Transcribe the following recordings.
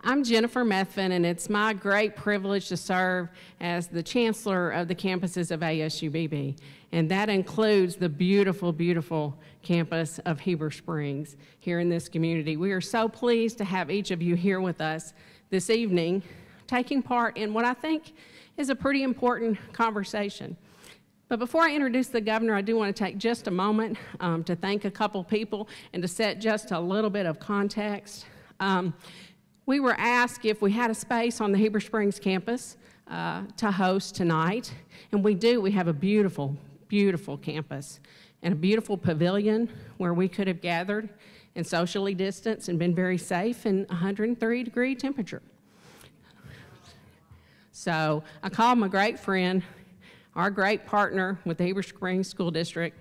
I'm Jennifer Methvin, and it's my great privilege to serve as the Chancellor of the campuses of ASUBB, and that includes the beautiful, beautiful campus of Heber Springs here in this community. We are so pleased to have each of you here with us this evening, taking part in what I think is a pretty important conversation. But before I introduce the governor, I do want to take just a moment to thank a couple people and to set just a little bit of context. We were asked if we had a space on the Heber Springs campus to host tonight, and we do. We have a beautiful, beautiful campus and a beautiful pavilion where we could have gathered and socially distanced and been very safe in 103-degree temperature. So I called my great friend, our great partner with the Heber Springs School District,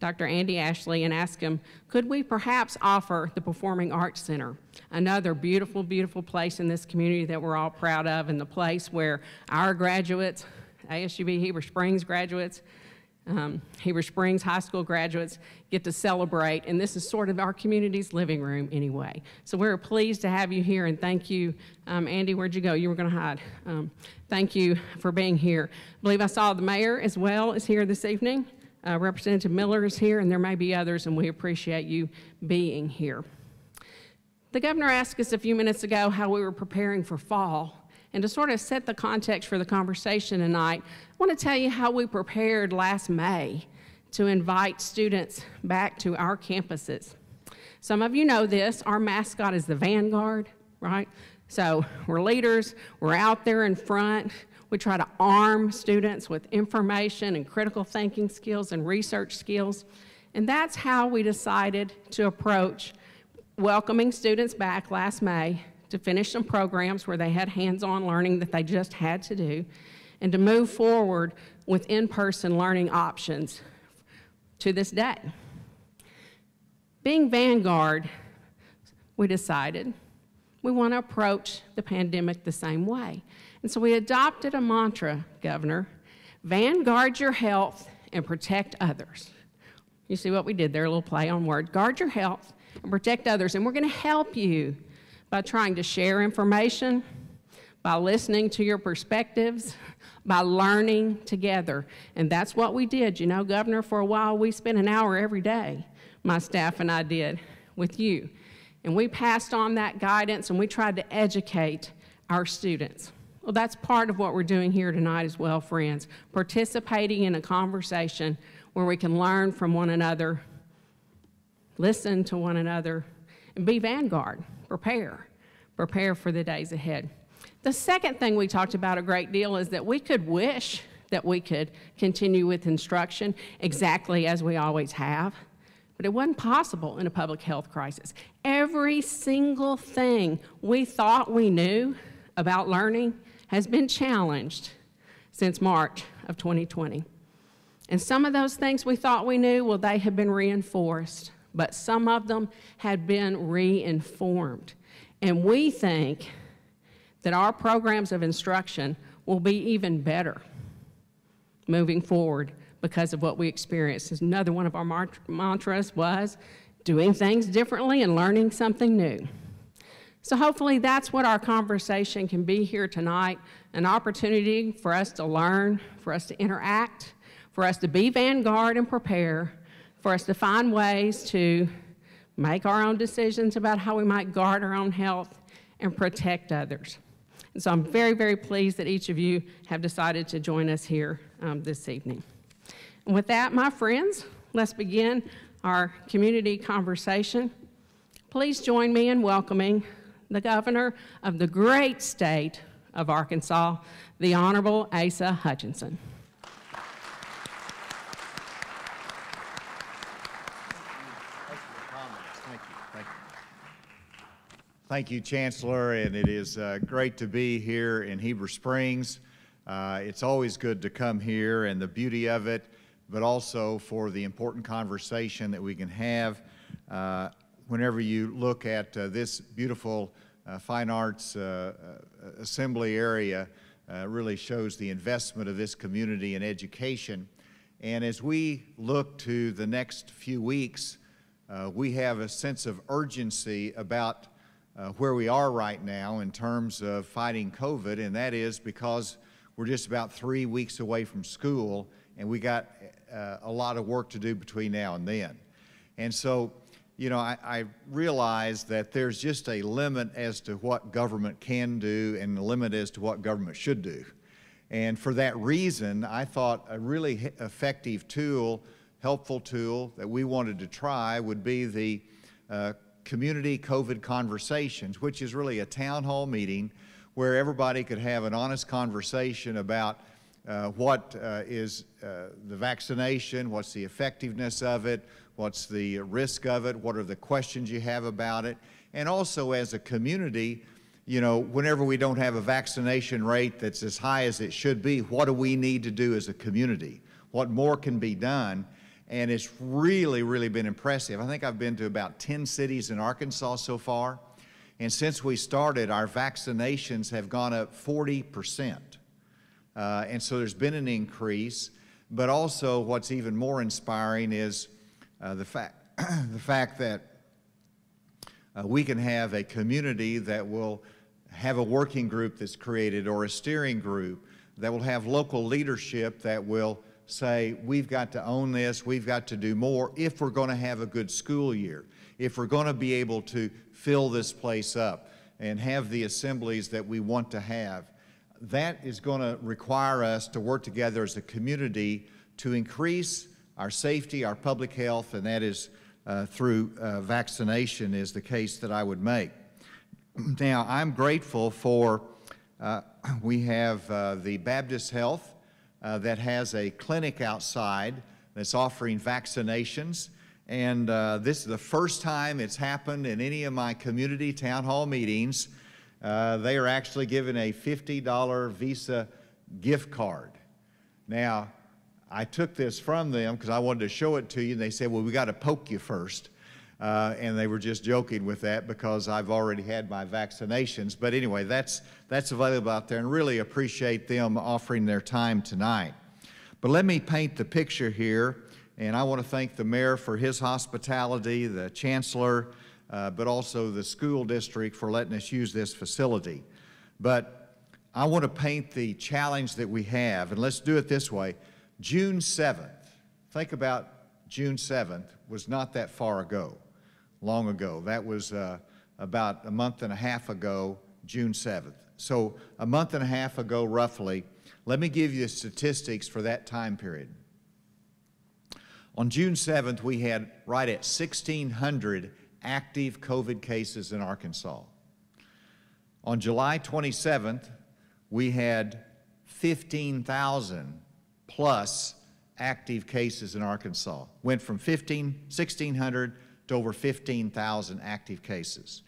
Dr. Andy Ashley, and asked him, could we perhaps offer the Performing Arts Center, another beautiful, beautiful place in this community that we're all proud of, and the place where our graduates, ASUB Heber Springs graduates, Heber Springs High School graduates get to celebrate, and this is sort of our community's living room anyway. So we're pleased to have you here, and thank you. Andy, where'd you go? You were going to hide. Thank you for being here. I believe I saw the mayor as well is here this evening. Representative Miller is here, and there may be others, and we appreciate you being here. The governor asked us a few minutes ago how we were preparing for fall. And to sort of set the context for the conversation tonight, I want to tell you how we prepared last May to invite students back to our campuses. Some of you know this, our mascot is the Vanguard, right? So we're leaders, we're out there in front. We try to arm students with information and critical thinking skills and research skills. And that's how we decided to approach welcoming students back last May to finish some programs where they had hands-on learning that they just had to do, and to move forward with in-person learning options to this day. Being Vanguard, we decided we want to approach the pandemic the same way. And so we adopted a mantra, Governor: vanguard your health and protect others. You see what we did there, a little play on word. Guard your health and protect others. And we're going to help you by trying to share information, by listening to your perspectives, by learning together. And that's what we did. You know, Governor, for a while we spent an hour every day, my staff and I did, with you. And we passed on that guidance, and we tried to educate our students. Well, that's part of what we're doing here tonight as well, friends, participating in a conversation where we can learn from one another, listen to one another, and be vanguard. Prepare for the days ahead. The second thing we talked about a great deal is that we could wish that we could continue with instruction exactly as we always have, but it wasn't possible in a public health crisis. Every single thing we thought we knew about learning has been challenged since March of 2020. And some of those things we thought we knew, well, they have been reinforced, but some of them had been reinformed. And we think that our programs of instruction will be even better moving forward because of what we experienced. Another one of our mantras was doing things differently and learning something new. So hopefully that's what our conversation can be here tonight, an opportunity for us to learn, for us to interact, for us to be vanguard and prepare, for us to find ways to make our own decisions about how we might guard our own health and protect others. And so I'm very, very pleased that each of you have decided to join us here this evening. And with that, my friends, let's begin our community conversation. Please join me in welcoming the governor of the great state of Arkansas, the Honorable Asa Hutchinson. Thank you, Chancellor, and it is great to be here in Heber Springs. It's always good to come here and the beauty of it, but also for the important conversation that we can have whenever you look at this beautiful fine arts assembly area. Really shows the investment of this community in education. And as we look to the next few weeks, we have a sense of urgency about where we are right now in terms of fighting COVID, and that is because we're just about 3 weeks away from school, and we got a lot of work to do between now and then. And so, you know, I realize that there's just a limit as to what government can do and a limit as to what government should do. And for that reason, I thought a really effective tool, helpful tool that we wanted to try would be the Community COVID Conversations, which is really a town hall meeting where everybody could have an honest conversation about what is the vaccination, what's the effectiveness of it, what's the risk of it, what are the questions you have about it, and also as a community, you know, whenever we don't have a vaccination rate that's as high as it should be, what do we need to do as a community? What more can be done? And it's really, really been impressive. I think I've been to about 10 cities in Arkansas so far, and since we started, our vaccinations have gone up 40%. And so there's been an increase, but also what's even more inspiring is the fact that we can have a community that will have a working group that's created or a steering group that will have local leadership that will say, we've got to own this, we've got to do more if we're going to have a good school year, if we're going to be able to fill this place up and have the assemblies that we want to have. That is going to require us to work together as a community to increase our safety, our public health, and that is through vaccination is the case that I would make. Now, I'm grateful for, we have the Baptist Health that has a clinic outside that's offering vaccinations, and this is the first time it's happened in any of my community town hall meetings. They are actually giving a $50 Visa gift card. Now, I took this from them because I wanted to show it to you, and they said, well, we got to poke you first. And they were just joking with that because I've already had my vaccinations. But anyway, that's available out there, and really appreciate them offering their time tonight. But let me paint the picture here, and I want to thank the mayor for his hospitality, the chancellor, but also the school district for letting us use this facility. But I want to paint the challenge that we have, and let's do it this way. June 7th, think about June 7th, was not that far ago, long ago. That was about a month and a half ago, June 7th. So a month and a half ago, roughly, let me give you the statistics for that time period. On June 7th, we had right at 1,600 active COVID cases in Arkansas. On July 27th, we had 15,000 plus active cases in Arkansas. Went from 1,600 to over 15,000 active cases.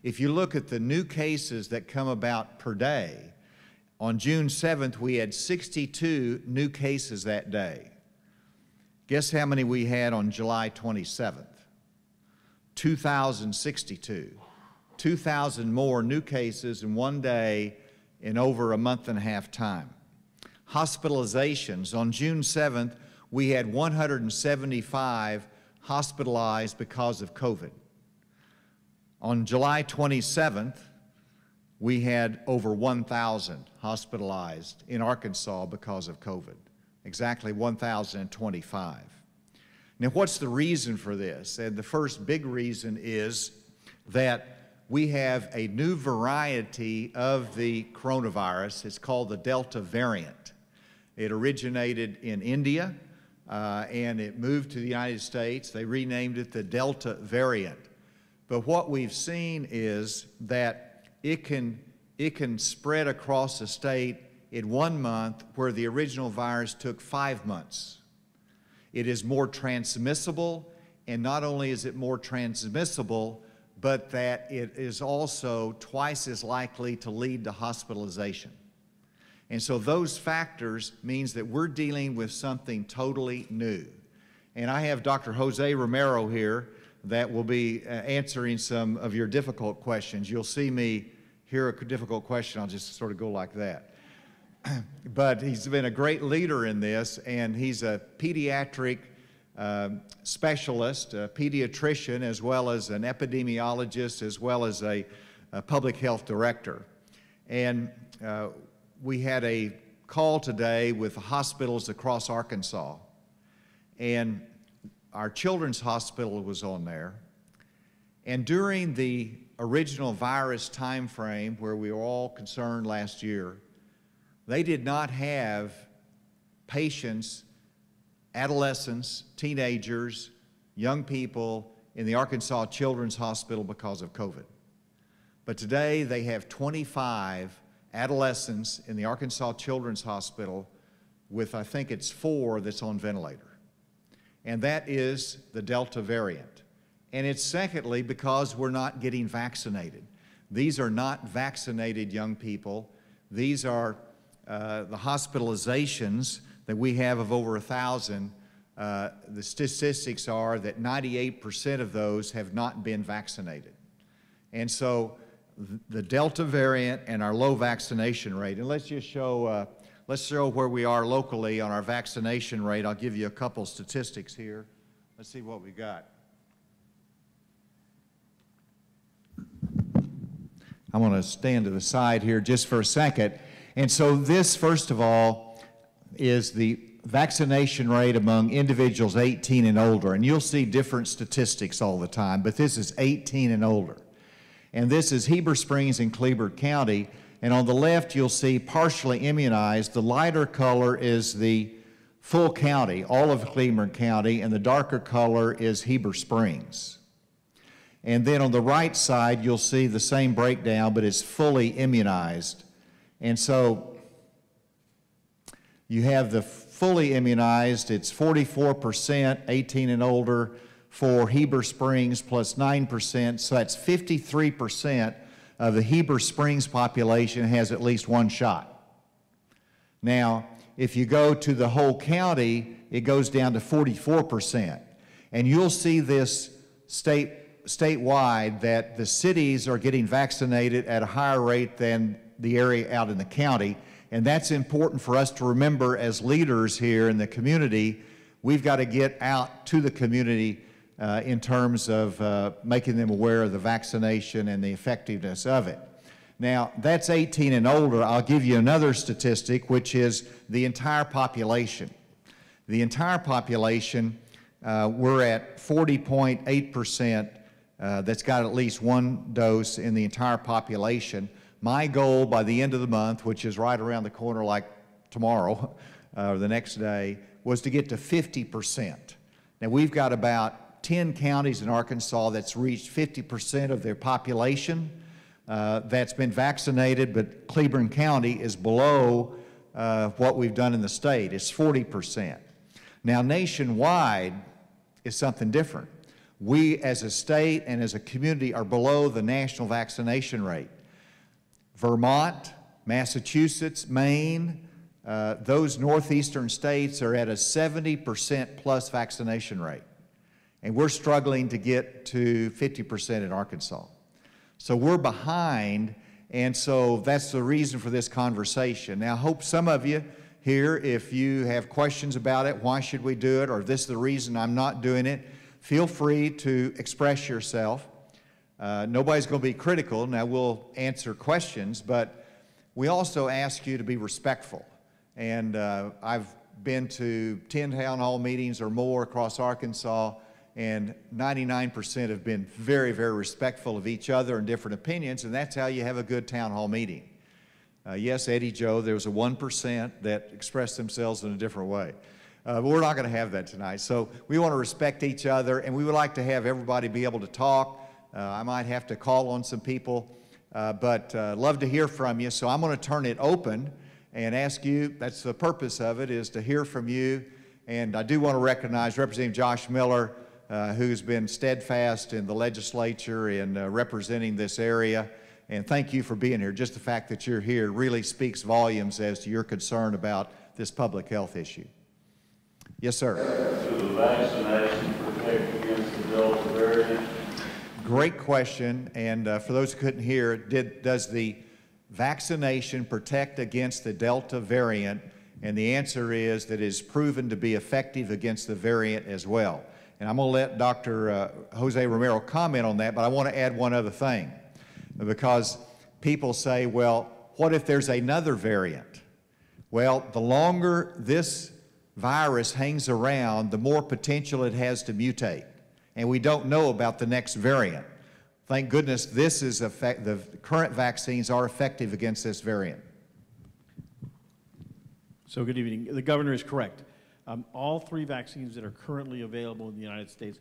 If you look at the new cases that come about per day, on June 7th, we had 62 new cases that day. Guess how many we had on July 27th? 2,062. 2,000 more new cases in one day in over a month and a half time. Hospitalizations, on June 7th, we had 175 hospitalized because of COVID. On July 27th, we had over 1,000 hospitalized in Arkansas because of COVID, exactly 1,025. Now, what's the reason for this? And the first big reason is that we have a new variety of the coronavirus. It's called the Delta variant. It originated in India, and it moved to the United States. They renamed it the Delta variant. But what we've seen is that it can spread across the state in 1 month where the original virus took 5 months. It is more transmissible, and not only is it more transmissible, but that it is also twice as likely to lead to hospitalization. And so those factors means that we're dealing with something totally new. And I have Dr. Jose Romero here that will be answering some of your difficult questions. You'll see me hear a difficult question, I'll just sort of go like that. But he's been a great leader in this, and he's a pediatric specialist, a pediatrician, as well as an epidemiologist, as well as a public health director. And we had a call today with the hospitals across Arkansas. And our children's hospital was on there. And during the original virus time frame where we were all concerned last year, they did not have patients, adolescents, teenagers, young people in the Arkansas Children's Hospital because of COVID. But today they have 25 adolescents in the Arkansas Children's Hospital with, I think it's 4 that's on ventilator. And that is the Delta variant. And it's secondly because we're not getting vaccinated. These are not vaccinated young people. These are the hospitalizations that we have of over 1,000. The statistics are that 98% of those have not been vaccinated. And so the Delta variant and our low vaccination rate, and let's just show, where we are locally on our vaccination rate. I'll give you a couple statistics here. Let's see what we got. I'm going to stand to the side here just for a second. And so this, first of all, is the vaccination rate among individuals 18 and older. And you'll see different statistics all the time, but this is 18 and older. And this is Heber Springs and Cleburne County. And on the left, you'll see partially immunized. The lighter color is the full county, all of Cleburne County, and the darker color is Heber Springs. And then on the right side, you'll see the same breakdown, but it's fully immunized. And so you have the fully immunized, it's 44%, 18 and older for Heber Springs plus 9%, so that's 53% of the Heber Springs population has at least one shot. Now, if you go to the whole county, it goes down to 44%. And you'll see this statewide that the cities are getting vaccinated at a higher rate than the area out in the county. And that's important for us to remember as leaders here in the community. We've got to get out to the community in terms of making them aware of the vaccination and the effectiveness of it. Now, that's 18 and older. I'll give you another statistic, which is the entire population. The entire population, we're at 40.8% that's got at least one dose in the entire population. My goal by the end of the month, which is right around the corner like tomorrow or the next day, was to get to 50%. Now, we've got about 10 counties in Arkansas that's reached 50% of their population that's been vaccinated, but Cleburne County is below what we've done in the state. It's 40%. Now, nationwide is something different. We as a state and as a community are below the national vaccination rate. Vermont, Massachusetts, Maine, those northeastern states are at a 70% plus vaccination rate. And we're struggling to get to 50% in Arkansas. So we're behind, and so that's the reason for this conversation. Now, I hope some of you here, if you have questions about it, why should we do it, or this is the reason I'm not doing it, feel free to express yourself. Nobody's going to be critical. Now, we'll answer questions, but we also ask you to be respectful. And I've been to 10 town hall meetings or more across Arkansas, and 99% have been very, very respectful of each other and different opinions, and that's how you have a good town hall meeting. Yes, Eddie Joe, there was a 1% that expressed themselves in a different way. But we're not going to have that tonight. So we want to respect each other, and we would like to have everybody be able to talk. I might have to call on some people, but love to hear from you. So I'm going to turn it open and ask you, that's the purpose of it, is to hear from you. And I do want to recognize Representative Josh Miller, who's been steadfast in the legislature in representing this area. And thank you for being here. Just the fact that you're here really speaks volumes as to your concern about this public health issue. Yes, sir. Should the vaccination protect against the Delta variant? Great question. And for those who couldn't hear, does the vaccination protect against the Delta variant? And the answer is that it is proven to be effective against the variant as well. And I'm going to let Dr. Jose Romero comment on that, but I want to add one other thing. because people say, well, what if there's another variant? Well, the longer this virus hangs around, the more potential it has to mutate. And we don't know about the next variant. Thank goodness the current vaccines are effective against this variant. So good evening. The governor is correct. All 3 vaccines that are currently available in the United States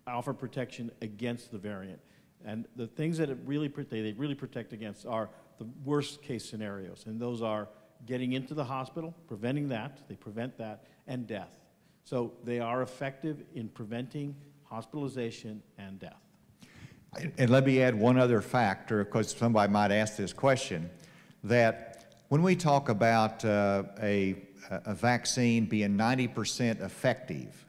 offer protection against the variant. And the things that they really protect against are the worst case scenarios. And those are getting into the hospital, preventing that, they prevent that, and death. So they are effective in preventing hospitalization and death. And let me add one other factor, because somebody might ask this question, that when we talk about a vaccine being 90% effective,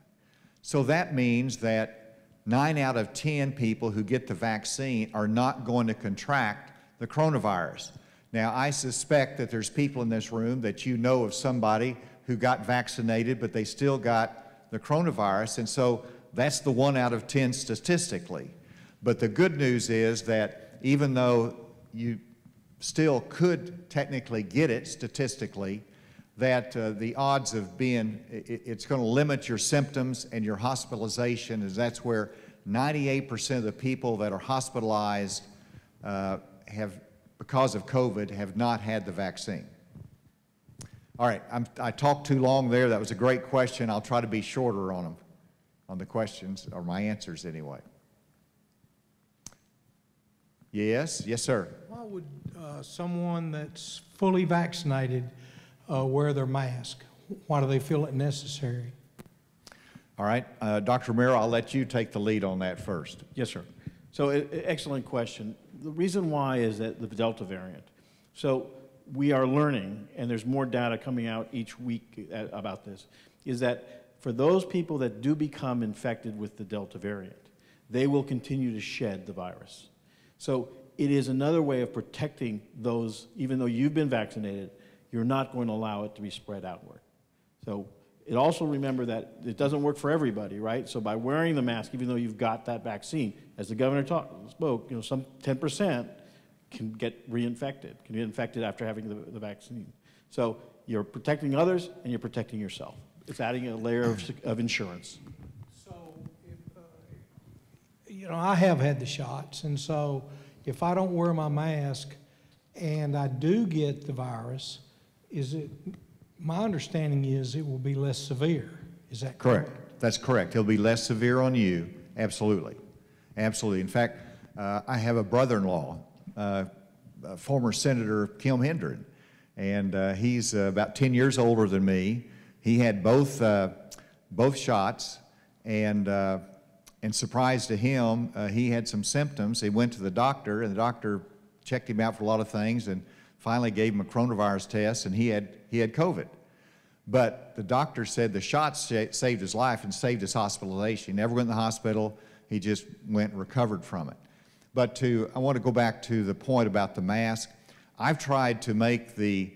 so that means that 9 out of 10 people who get the vaccine are not going to contract the coronavirus. Now, I suspect that there's people in this room that you know of somebody who got vaccinated, but they still got the coronavirus, and so that's the 1 out of 10 statistically. But the good news is that even though you still could technically get it statistically, that the odds of it's going to limit your symptoms and your hospitalization, as that's where 98% of the people that are hospitalized because of COVID, have not had the vaccine. All right, I talked too long there. That was a great question. I'll try to be shorter on them, on the questions, or my answers anyway. Yes, yes, sir. Why would someone that's fully vaccinated wear their mask? Why do they feel it necessary? All right, Dr. Romero, I'll let you take the lead on that first. Yes, sir. So excellent question. The reason why is that the Delta variant. So we are learning, and there's more data coming out each week about this, is that for those people that do become infected with the Delta variant, they will continue to shed the virus. So it is another way of protecting those, even though you've been vaccinated, you're not going to allow it to be spread outward. So it also, remember that it doesn't work for everybody, right? So by wearing the mask, even though you've got that vaccine, as the governor spoke, you know, some 10% can get reinfected, can get infected after having the vaccine. So you're protecting others and you're protecting yourself. It's adding a layer of insurance. So, you know, I have had the shots, and so if I don't wear my mask and I do get the virus, my understanding is it will be less severe. Is that correct? Correct. That's correct. It'll be less severe on you. Absolutely. Absolutely. In fact, I have a brother-in-law, former Senator Kim Hendren, and he's about 10 years older than me. He had both shots, and surprise to him, he had some symptoms. He went to the doctor, and the doctor checked him out for a lot of things, and finally gave him a coronavirus test, and he had COVID. But the doctor said the shots saved his life and saved his hospitalization. He never went in the hospital. He just went and recovered from it. But I want to go back to the point about the mask. I've tried to make the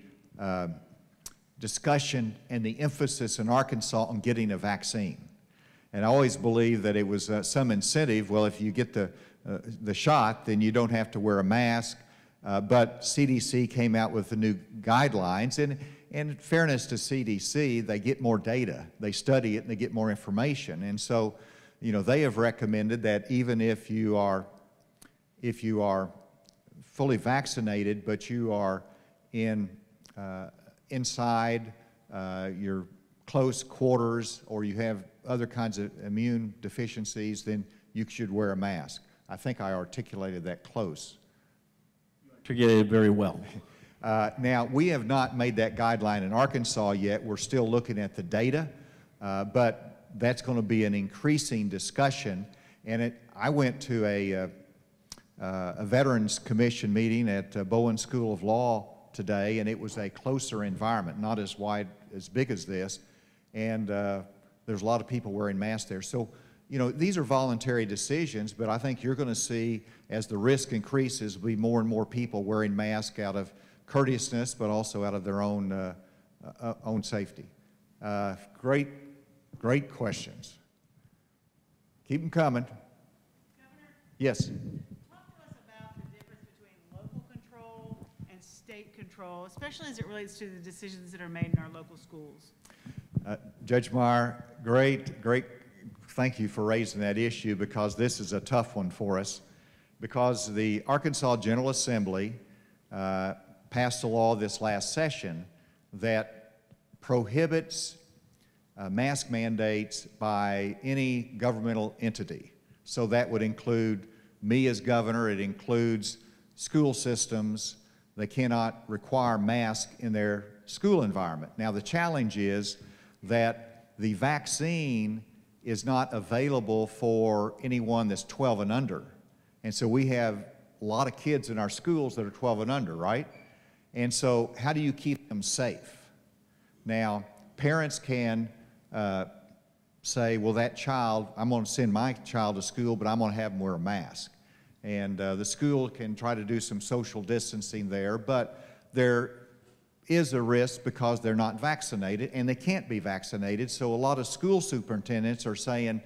discussion and the emphasis in Arkansas on getting a vaccine. And I always believed that it was some incentive. Well, if you get the shot, then you don't have to wear a mask. But CDC came out with the new guidelines, and in fairness to CDC, they get more data, they study it, and they get more information. And so, you know, they have recommended that even if you are fully vaccinated, but you are inside your close quarters, or you have other kinds of immune deficiencies, then you should wear a mask. I think I articulated that close. Articulated very well. Now, we have not made that guideline in Arkansas yet. We're still looking at the data, but that's going to be an increasing discussion. And I went to a Veterans Commission meeting at Bowen School of Law today, and it was a closer environment, not as big as this, and there's a lot of people wearing masks there. So, you know, these are voluntary decisions, but I think you're going to see, as the risk increases, be more and more people wearing masks out of courteousness, but also out of their own safety. Great questions. Keep them coming. Governor? Yes. Talk to us about the difference between state control, especially as it relates to the decisions that are made in our local schools? Judge Meyer, great. Thank you for raising that issue, because this is a tough one for us. Because the Arkansas General Assembly passed a law this last session that prohibits mask mandates by any governmental entity. So that would include me as governor. It includes school systems. They cannot require masks in their school environment. Now, the challenge is that the vaccine is not available for anyone that's 12 and under. And so we have a lot of kids in our schools that are 12 and under, right? And so how do you keep them safe? Now, parents can say, well, that child, I'm going to send my child to school, but I'm going to have them wear a mask. And the school can try to do some social distancing there, but there is a risk because they're not vaccinated, and they can't be vaccinated. So a lot of school superintendents are saying,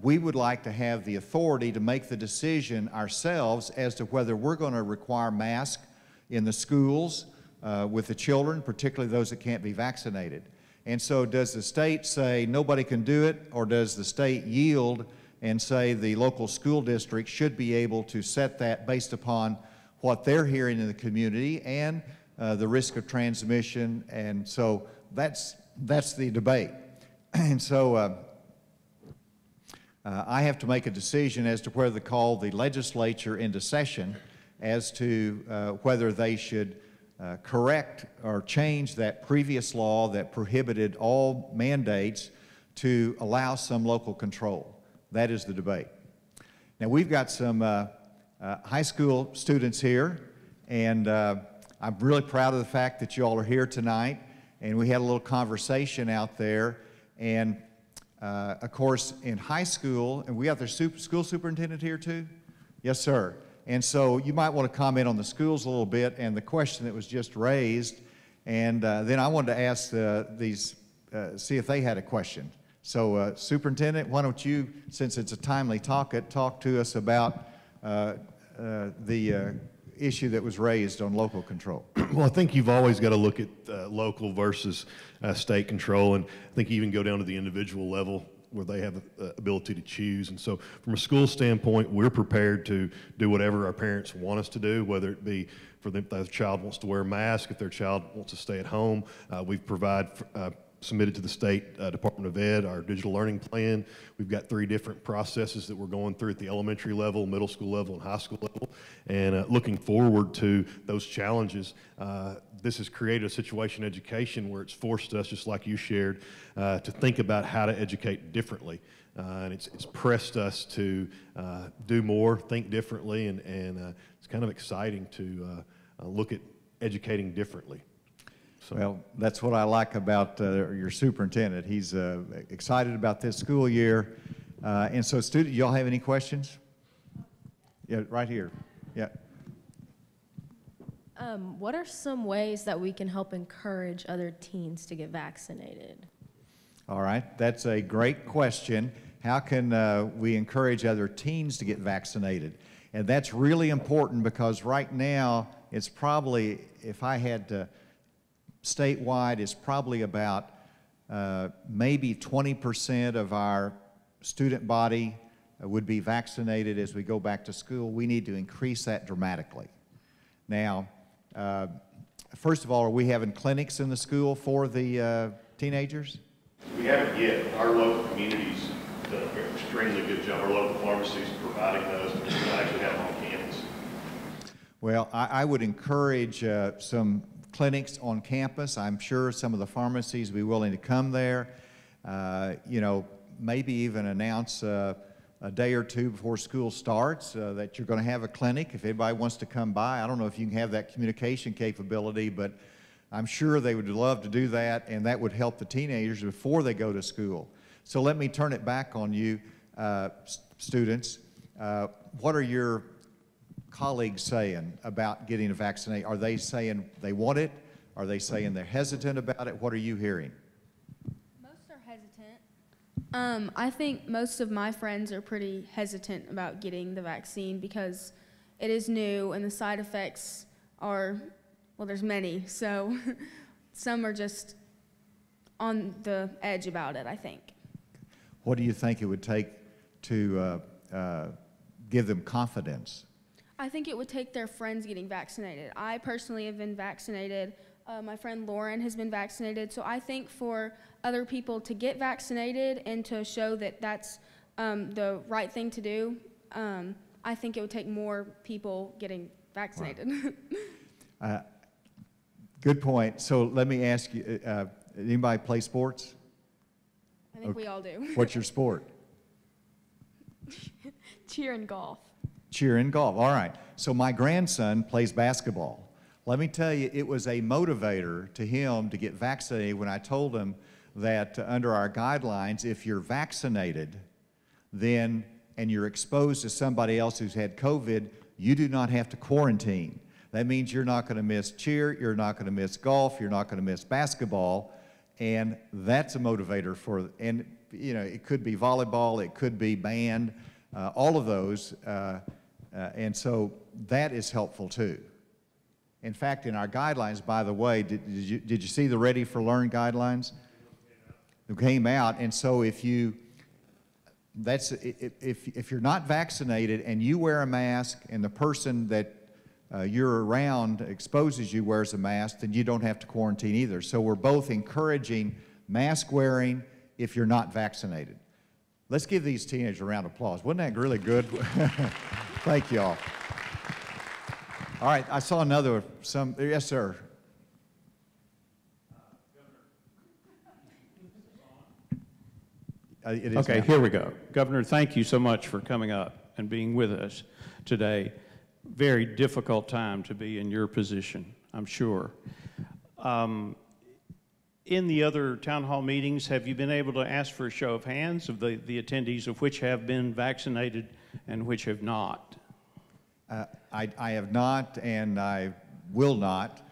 we would like to have the authority to make the decision ourselves as to whether we're going to require masks in the schools with the children, particularly those that can't be vaccinated. And so does the state say nobody can do it, or does the state yield and say the local school district should be able to set that based upon what they're hearing in the community and the risk of transmission? And so that's the debate. And so I have to make a decision as to whether to call the legislature into session as to whether they should correct or change that previous law that prohibited all mandates to allow some local control. That is the debate. Now, we've got some high school students here, and I'm really proud of the fact that you all are here tonight, and we had a little conversation out there. And of course, in high school, and we have their school superintendent here too? Yes, sir. And so you might want to comment on the schools a little bit and the question that was just raised. And then I wanted to ask see if they had a question. So Superintendent, why don't you, since it's a timely topic, talk to us about the issue that was raised on local control. Well, I think you've always got to look at local versus state control, and I think you even go down to the individual level where they have the ability to choose. And so from a school standpoint, we're prepared to do whatever our parents want us to do, whether it be for them, if their child wants to wear a mask, if their child wants to stay at home. We've submitted to the State Department of Ed our digital learning plan. We've got 3 different processes that we're going through at the elementary level, middle school level, and high school level. And looking forward to those challenges. This has created a situation in education where it's forced us, just like you shared, to think about how to educate differently. And it's pressed us to do more, think differently, and it's kind of exciting to look at educating differently. So. Well, that's what I like about your superintendent. He's excited about this school year. And so, y'all have any questions? Yeah, right here. Yeah. What are some ways that we can help encourage other teens to get vaccinated? All right, that's a great question. How can we encourage other teens to get vaccinated? And that's really important because right now, it's probably, if I had to, statewide, it's probably about maybe 20% of our student body would be vaccinated as we go back to school. We need to increase that dramatically. Now, first of all, are we having clinics in the school for the teenagers? We haven't yet. Our local communities done an extremely good job. Our local pharmacies providing those, but we don't actually have them on campus. Well, I would encourage some clinics on campus. I'm sure some of the pharmacies will be willing to come there. You know, maybe even announce a day or two before school starts that you're going to have a clinic. If anybody wants to come by, I don't know if you can have that communication capability, but I'm sure they would love to do that, and that would help the teenagers before they go to school. So let me turn it back on you, students. What are your colleagues saying about getting a vaccination? Are they saying they want it? Are they saying they're hesitant about it? What are you hearing? Most are hesitant. I think most of my friends are pretty hesitant about getting the vaccine because it is new and the side effects are well, there's many, so some are just on the edge about it, I think. What do you think it would take to give them confidence? I think it would take their friends getting vaccinated. I personally have been vaccinated. My friend Lauren has been vaccinated. So I think for other people to get vaccinated and to show that that's the right thing to do, I think it would take more people getting vaccinated. Wow. Good point. So let me ask you, anybody play sports? I think we all do. What's your sport? Cheer and golf. Cheer and golf. All right. So my grandson plays basketball. Let me tell you, it was a motivator to him to get vaccinated when I told him that under our guidelines, if you're vaccinated, then, and you're exposed to somebody else who's had COVID, you do not have to quarantine. That means you're not going to miss cheer, you're not going to miss golf, you're not going to miss basketball, and that's a motivator for, and you know, it could be volleyball, it could be band, all of those, and so that is helpful too. In fact, in our guidelines, by the way, did you see the Ready for Learn guidelines? It came out, and so if you're not vaccinated and you wear a mask and the person that you're around exposes you, wears a mask, then you don't have to quarantine either. So we're both encouraging mask wearing if you're not vaccinated. Let's give these teenagers a round of applause. Wasn't that really good? Thank you all. All right, I saw another, yes, sir. Okay, here we go. Governor, thank you so much for coming up and being with us today. Very difficult time to be in your position, I'm sure. In the other town hall meetings, have you been able to ask for a show of hands of the attendees of which have been vaccinated and which have not? I have not, and I will not,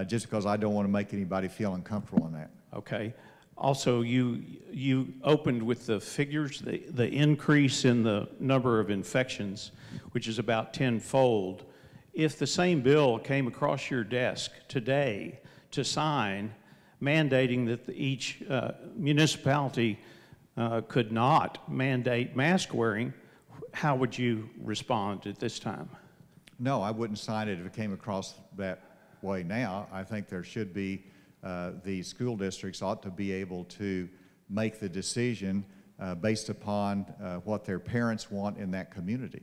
just because I don't want to make anybody feel uncomfortable in that. Okay. Also, you opened with the figures, the increase in the number of infections, which is about tenfold. If the same bill came across your desk today to sign, mandating that each municipality could not mandate mask wearing, how would you respond at this time? No, I wouldn't sign it if it came across that way now. I think there should be, the school districts ought to be able to make the decision based upon what their parents want in that community.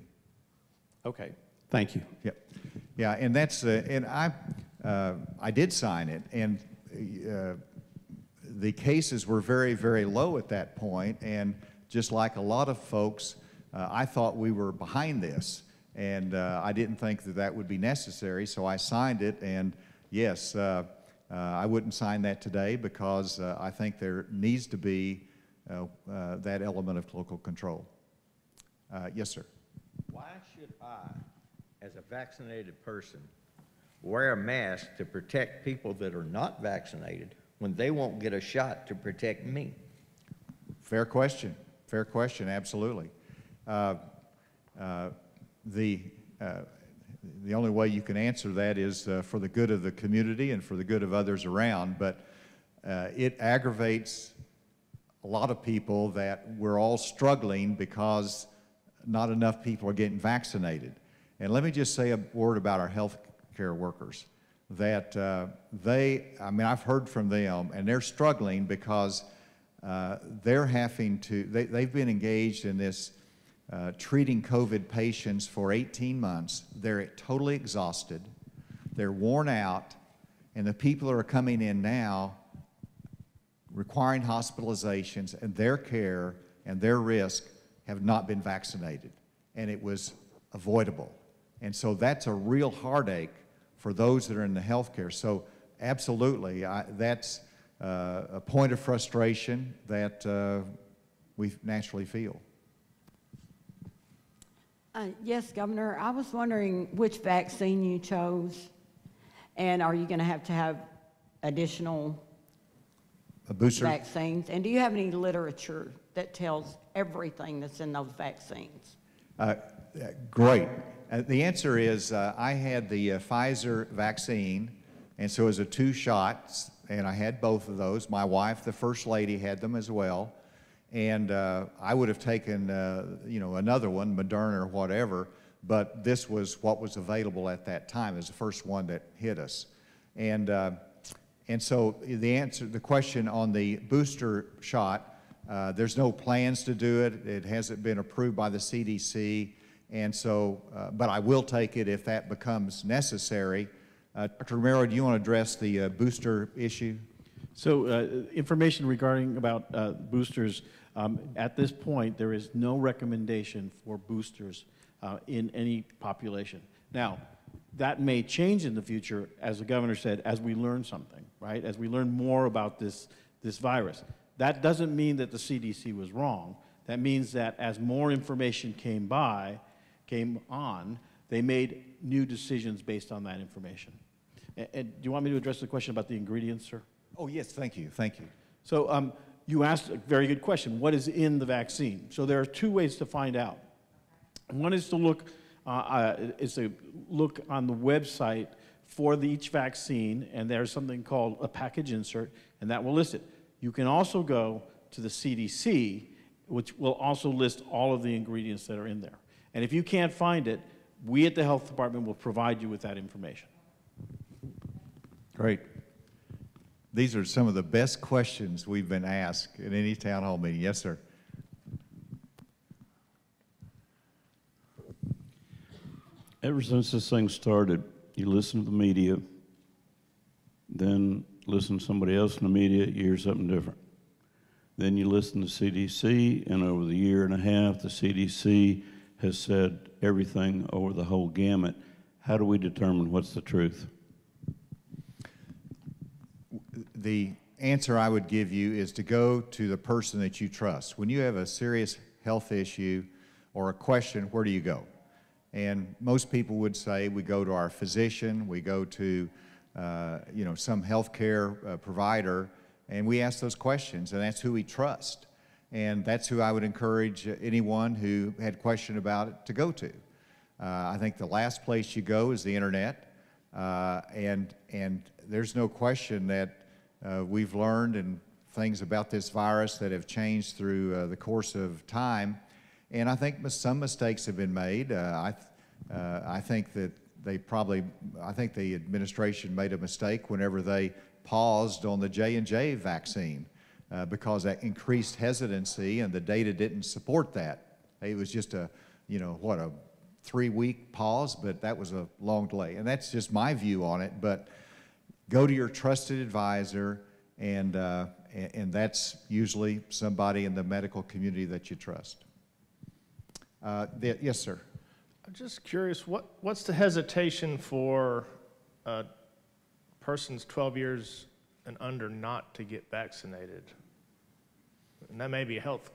Okay, thank you. Yep. Yeah, and that's, and I did sign it, and the cases were very, very low at that point, and just like a lot of folks, I thought we were behind this. And I didn't think that that would be necessary, so I signed it. And yes, I wouldn't sign that today because I think there needs to be that element of local control. Yes, sir. Why should I, as a vaccinated person, wear a mask to protect people that are not vaccinated when they won't get a shot to protect me? Fair question. Fair question, absolutely. The only way you can answer that is for the good of the community and for the good of others around, but it aggravates a lot of people that we're all struggling because not enough people are getting vaccinated. And let me just say a word about our health care workers, that I've heard from them, and they're struggling because they're having to, they've been engaged in this treating COVID patients for 18 months. They're totally exhausted. They're worn out. And the people that are coming in now requiring hospitalizations and their care and their risk have not been vaccinated. And it was avoidable. And so that's a real heartache for those that are in the healthcare. So absolutely, that's a point of frustration that we naturally feel. Yes, Governor, I was wondering which vaccine you chose, and are you going to have additional vaccines? And do you have any literature that tells everything that's in those vaccines? Great. The answer is I had the Pfizer vaccine, And so it was a 2 shots, and I had both of those. My wife, the First Lady, had them as well. And I would have taken, you know, another one, Moderna or whatever, but this was what was available at that time. It was the first one that hit us. And so the question on the booster shot, there's no plans to do it. It hasn't been approved by the CDC. And so, but I will take it if that becomes necessary. Dr. Romero, do you want to address the booster issue? So information regarding about boosters, at this point, there is no recommendation for boosters in any population. Now, that may change in the future, as the governor said, as we learn something, right? As we learn more about this virus. That doesn't mean that the CDC was wrong. That means that as more information came on, they made new decisions based on that information. And do you want me to address the question about the ingredients, sir? Oh, yes, thank you, thank you. So you asked a very good question. What is in the vaccine? So there are 2 ways to find out. One is to look on the website for each vaccine, and there's something called a package insert, and that will list it. You can also go to the CDC, which will also list all of the ingredients that are in there. And if you can't find it, we at the health department will provide you with that information. Great. These are some of the best questions we've been asked in any town hall meeting. Yes, sir. Ever since this thing started, you listen to the media, then listen to somebody else in the media, you hear something different. Then you listen to CDC, and over the year and a half, the CDC has said everything over the whole gamut. How do we determine what's the truth? The answer I would give you is to go to the person that you trust. When you have a serious health issue or a question, where do you go? And most people would say we go to our physician, we go to you know, some healthcare provider, and we ask those questions, and that's who we trust. And that's who I would encourage anyone who had a question about it to go to. I think the last place you go is the internet, and there's no question that we've learned and things about this virus that have changed through the course of time. And I think some mistakes have been made. I think that I think the administration made a mistake whenever they paused on the J&J vaccine because that increased hesitancy and the data didn't support that. It was just a, you know, what, a 3-week pause, but that was a long delay. And that's just my view on it. But go to your trusted advisor, and that's usually somebody in the medical community that you trust. Yes, sir. I'm just curious, what's the hesitation for persons 12 years and under not to get vaccinated? And that may be a health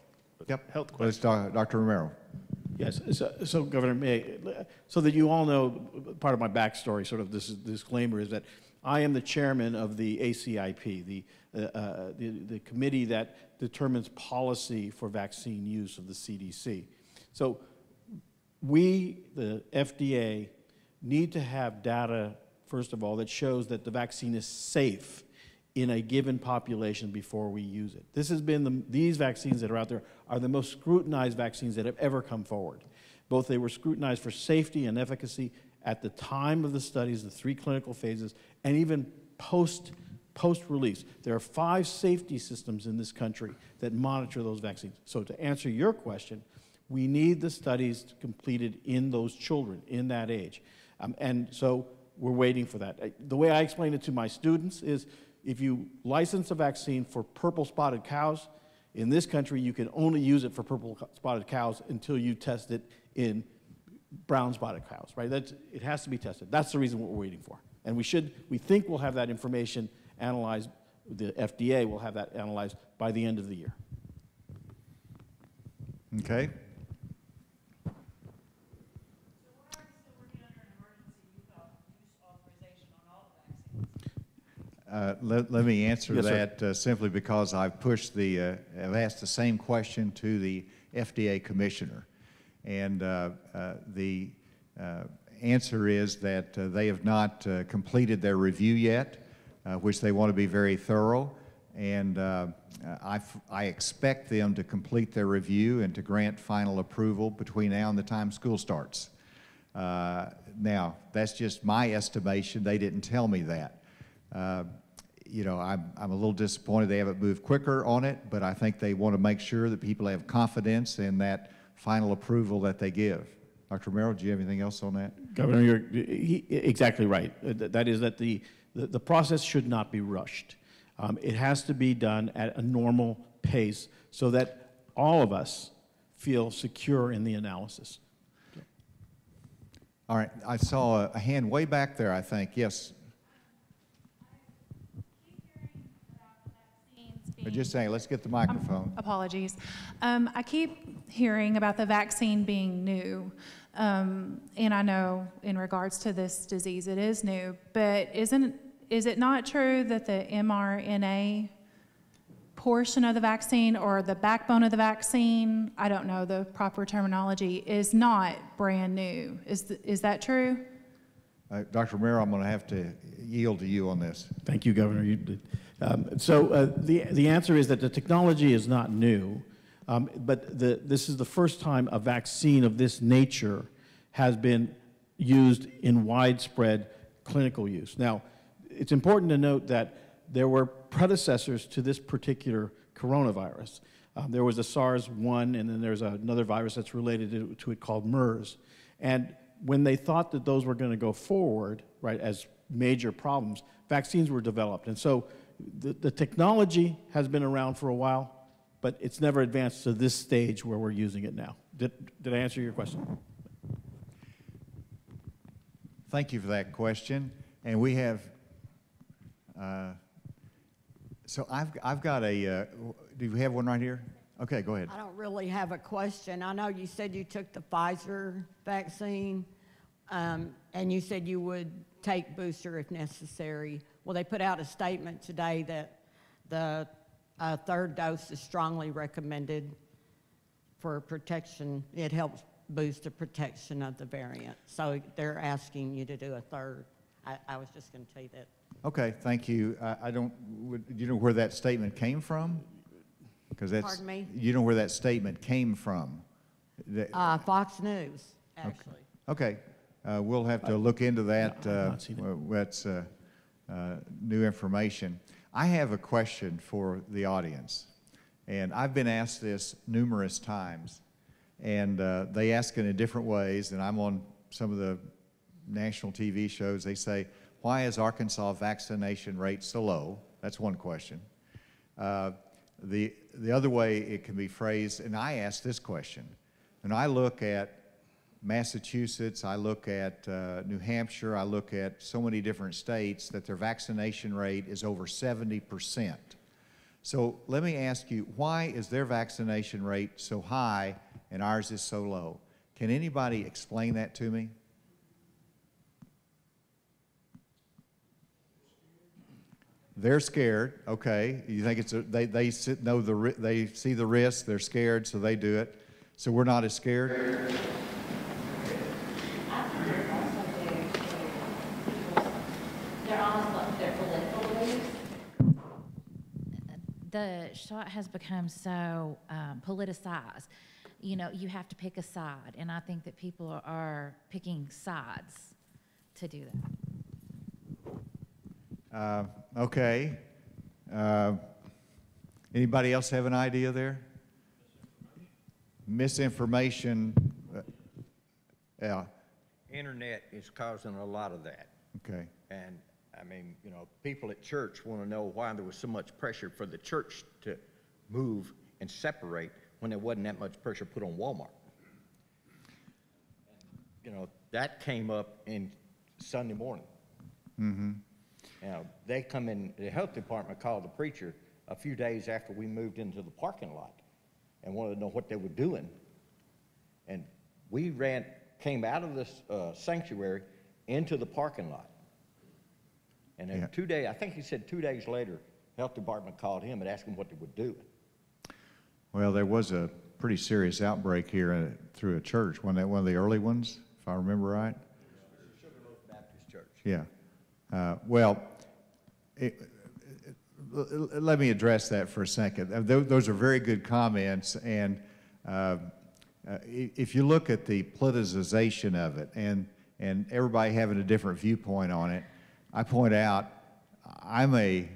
question. Well, it's Dr. Romero. Yes, so Governor May, so that you all know, part of my backstory, sort of this disclaimer, is that I am the chairman of the ACIP, the committee that determines policy for vaccine use of the CDC. So we, the FDA, need to have data, first of all, that shows that the vaccine is safe in a given population before we use it. This has been these vaccines that are out there are the most scrutinized vaccines that have ever come forward. Both they were scrutinized for safety and efficacy at the time of the studies, the 3 clinical phases, and even post-release. There are 5 safety systems in this country that monitor those vaccines. So to answer your question, we need the studies completed in those children, in that age. And so we're waiting for that. The way I explain it to my students is, if you license a vaccine for purple spotted cows, in this country you can only use it for purple spotted cows until you test it in brown spotted cows, right? It has to be tested. That's the reason what we're waiting for. And we think we'll have that information analyzed, the FDA will have that analyzed by the end of the year. Okay. Let me answer yes, that simply because I've asked the same question to the FDA commissioner, and answer is that they have not completed their review yet, which they want to be very thorough. And I expect them to complete their review and to grant final approval between now and the time school starts. Now, that's just my estimation. They didn't tell me that. You know, I'm a little disappointed they haven't moved quicker on it, but I think they want to make sure that people have confidence in that final approval that they give. Dr. Merrill, do you have anything else on that? Governor, you're exactly right. That is that the process should not be rushed. It has to be done at a normal pace so that all of us feel secure in the analysis. Okay. All right, I saw a hand way back there, I think. Yes. But just saying, let's get the microphone. Apologies. I keep hearing about the vaccine being new. And I know in regards to this disease, it is new, but is it not true that the mRNA portion of the vaccine or the backbone of the vaccine, I don't know the proper terminology, is not brand new? Is that true? Dr. Merrill, I'm going to have to yield to you on this. Thank you, Governor. The answer is that the technology is not new, but this is the first time a vaccine of this nature has been used in widespread clinical use. Now, it's important to note that there were predecessors to this particular coronavirus. There was a SARS-1, and then there's another virus that's related to it called MERS. And when they thought that those were going to go forward, right, as major problems, vaccines were developed. And so the technology has been around for a while, but it's never advanced to this stage where we're using it now. Did I answer your question? Thank you for that question. And we have, so I've got a, do you have one right here? Okay, go ahead. I don't really have a question. I know you said you took the Pfizer vaccine, and you said you would take booster if necessary. Well, they put out a statement today that the third dose is strongly recommended for protection. It helps boost the protection of the variant. So they're asking you to do a third. I was just going to tell you that. Okay, thank you. Do you know where that statement came from? Because that's, pardon me? You know where that statement came from? Fox News, actually. Okay, we'll have to look into that. No, I've not seen it. That's new information. I have a question for the audience, and I've been asked this numerous times, and they ask it in different ways, and I'm on some of the national TV shows. They say, why is Arkansas vaccination rate so low? That's one question. The other way it can be phrased, and I ask this question, and I look at Massachusetts, I look at New Hampshire, I look at so many different states that their vaccination rate is over 70%. So let me ask you, why is their vaccination rate so high and ours is so low? Can anybody explain that to me? They're scared. Okay, you think it's they see the risk. They're scared, so they do it. So we're not as scared. The shot has become so politicized. You know, you have to pick a side, and I think that people are picking sides to do that. Okay. Anybody else have an idea there? Misinformation. Yeah. Internet is causing a lot of that. Okay. And I mean, you know, people at church want to know why there was so much pressure for the church to move and separate when there wasn't that much pressure put on Walmart. You know, that came up in Sunday morning. Mm-hmm. Now, they come in, the health department called the preacher a few days after we moved into the parking lot and wanted to know what they were doing. And we came out of this sanctuary into the parking lot. And then 2 days, I think he said 2 days later, health department called him and asked him what they were doing. Well, there was a pretty serious outbreak here through a church. Wasn't that one of the early ones, if I remember right? Yeah. Well, let me address that for a second. Those are very good comments, and if you look at the politicization of it and everybody having a different viewpoint on it, I point out I'm a